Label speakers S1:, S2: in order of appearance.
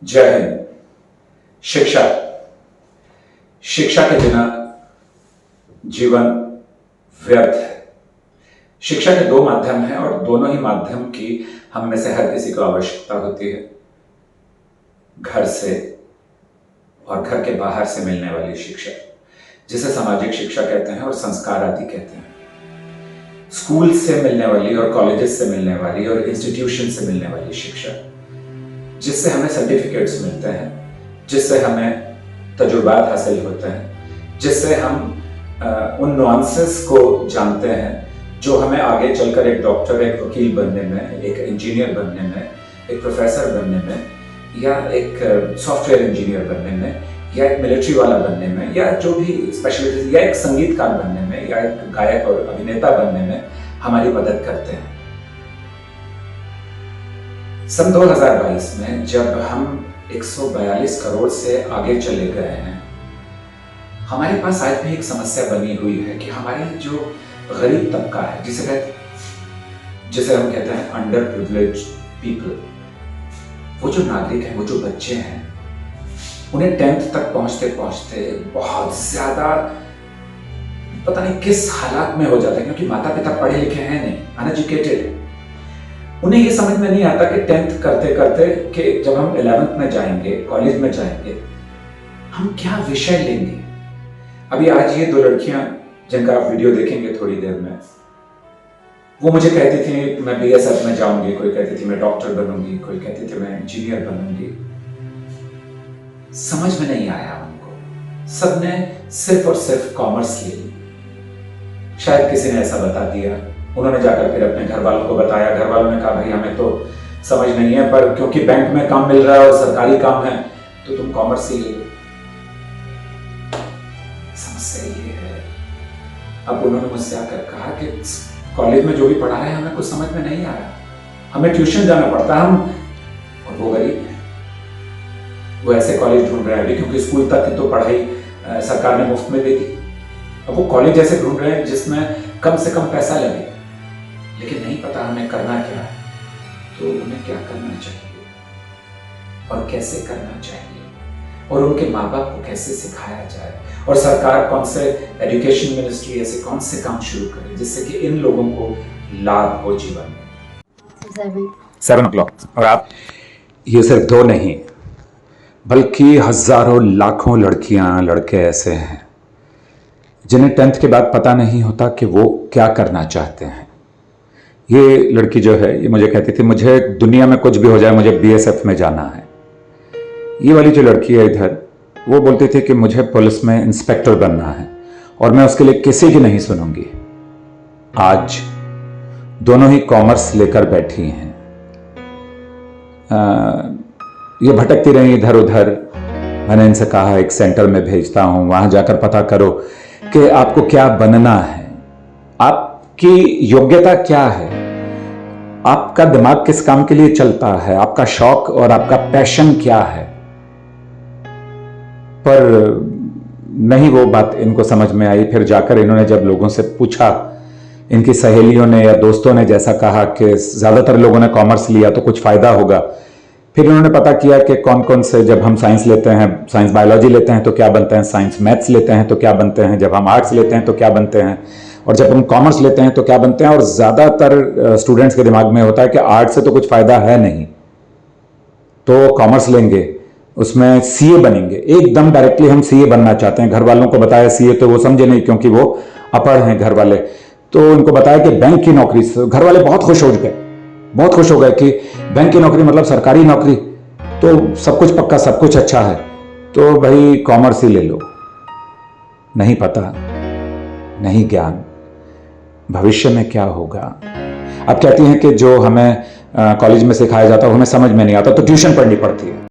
S1: जय हिंद। शिक्षा शिक्षा के बिना जीवन व्यर्थ है। शिक्षा के दो माध्यम हैं और दोनों ही माध्यम की हम में से हर किसी को आवश्यकता होती है। घर से और घर के बाहर से मिलने वाली शिक्षा, जिसे सामाजिक शिक्षा कहते हैं और संस्कार आदि कहते हैं। स्कूल से मिलने वाली और कॉलेजेस से मिलने वाली और इंस्टीट्यूशन से मिलने वाली शिक्षा, जिससे हमें सर्टिफिकेट्स मिलते हैं, जिससे हमें तजुर्बात हासिल होते हैं, जिससे हम उन नुआंसेस को जानते हैं जो हमें आगे चलकर एक डॉक्टर, एक वकील बनने में, एक इंजीनियर बनने में, एक प्रोफेसर बनने में, या एक सॉफ्टवेयर इंजीनियर बनने में, या एक मिलिट्री वाला बनने में, या जो भी स्पेशलिस्ट, या एक संगीतकार बनने में, या एक गायक और अभिनेता बनने में हमारी मदद करते हैं। सन 2022 में जब हम 142 करोड़ से आगे चले गए हैं, हमारे पास आज भी एक समस्या बनी हुई है कि हमारे जो गरीब तबका है, जिसे हम कहते हैं अंडर प्रिविलेज्ड पीपल, वो जो नागरिक हैं, वो जो बच्चे हैं, उन्हें 10th तक पहुंचते पहुंचते बहुत ज्यादा पता नहीं किस हालात में हो जाता है, क्योंकि माता पिता पढ़े लिखे हैं नहीं, अनएजुकेटेड है। उन्हें ये समझ में नहीं आता कि 10th करते करते कि जब हम 11th में जाएंगे, कॉलेज में जाएंगे, हम क्या विषय लेंगे। अभी आज ये दो लड़कियां जिनका आप वीडियो देखेंगे थोड़ी देर में, वो मुझे कहती थी मैं BSF में जाऊंगी, कोई कहती थी मैं डॉक्टर बनूंगी, कोई कहती थी मैं इंजीनियर बनूंगी। समझ में नहीं आया उनको, सबने सिर्फ और सिर्फ कॉमर्स ले ली। शायद किसी ने ऐसा बता दिया, उन्होंने जाकर फिर अपने घर वालों को बताया, घर वालों ने कहा भाई हमें तो समझ नहीं है, पर क्योंकि बैंक में काम मिल रहा है और सरकारी काम है तो तुम कॉमर्स ही ले लो। समस्या ये है। अब उन्होंने मुझसे आकर कहा कि कॉलेज में जो भी पढ़ा है हमें कुछ समझ में नहीं आ रहा, हमें ट्यूशन जाना पड़ता है, हम और वो गरीब है, वो ऐसे कॉलेज ढूंढ रहे हैं अभी, क्योंकि स्कूल तक की तो पढ़ाई सरकार ने मुफ्त में दे दी। अब वो कॉलेज ऐसे ढूंढ रहे हैं जिसमें कम से कम पैसा लगे, लेकिन नहीं पता हमें करना क्या है। तो उन्हें क्या करना चाहिए और कैसे करना चाहिए, और उनके माँ बाप को कैसे सिखाया जाए, और सरकार कौन से एजुकेशन मिनिस्ट्री ऐसे कौन से काम शुरू करे जिससे कि इन लोगों को लाभ हो जीवन में। 7 o'clock। और आप, ये सिर्फ दो नहीं बल्कि हजारों लाखों लड़कियां लड़के ऐसे हैं जिन्हें 10th के बाद पता नहीं होता कि वो क्या करना चाहते हैं। ये लड़की जो है, ये मुझे कहती थी मुझे दुनिया में कुछ भी हो जाए, मुझे BSF में जाना है। ये वाली जो लड़की है इधर, वो बोलती थी कि मुझे पुलिस में इंस्पेक्टर बनना है और मैं उसके लिए किसी की नहीं सुनूंगी। आज दोनों ही कॉमर्स लेकर बैठी हैं। ये भटकती रही इधर उधर। मैंने इनसे कहा एक सेंटर में भेजता हूं, वहां जाकर पता करो कि आपको क्या बनना है, आपकी योग्यता क्या है, आपका दिमाग किस काम के लिए चलता है, आपका शौक और आपका पैशन क्या है। पर नहीं वो बात इनको समझ में आई। फिर जाकर इन्होंने जब लोगों से पूछा, इनकी सहेलियों ने या दोस्तों ने जैसा कहा कि ज्यादातर लोगों ने कॉमर्स लिया तो कुछ फायदा होगा, फिर इन्होंने पता किया कि कौन कौन से, जब हम साइंस लेते हैं, साइंस बायोलॉजी लेते हैं तो क्या बनते हैं, साइंस मैथ्स लेते हैं तो क्या बनते हैं, जब हम आर्ट्स लेते हैं तो क्या बनते हैं, और जब हम कॉमर्स लेते हैं तो क्या बनते हैं। और ज्यादातर स्टूडेंट्स के दिमाग में होता है कि आर्ट्स से तो कुछ फायदा है नहीं, तो कॉमर्स लेंगे, उसमें CA बनेंगे। एकदम डायरेक्टली हम CA बनना चाहते हैं। घर वालों को बताया CA, तो वो समझे नहीं क्योंकि वो अपढ़ हैं घर वाले। तो उनको बताया कि बैंक की नौकरी, घर वाले बहुत खुश हो गए, बहुत खुश हो गए कि बैंक की नौकरी मतलब सरकारी नौकरी, तो सब कुछ पक्का, सब कुछ अच्छा है, तो भाई कॉमर्स ही ले लो। नहीं पता, नहीं ज्ञान, भविष्य में क्या होगा। अब कहती हैं कि जो हमें कॉलेज में सिखाया जाता है वो हमें समझ में नहीं आता, तो ट्यूशन पढ़नी पड़ती है।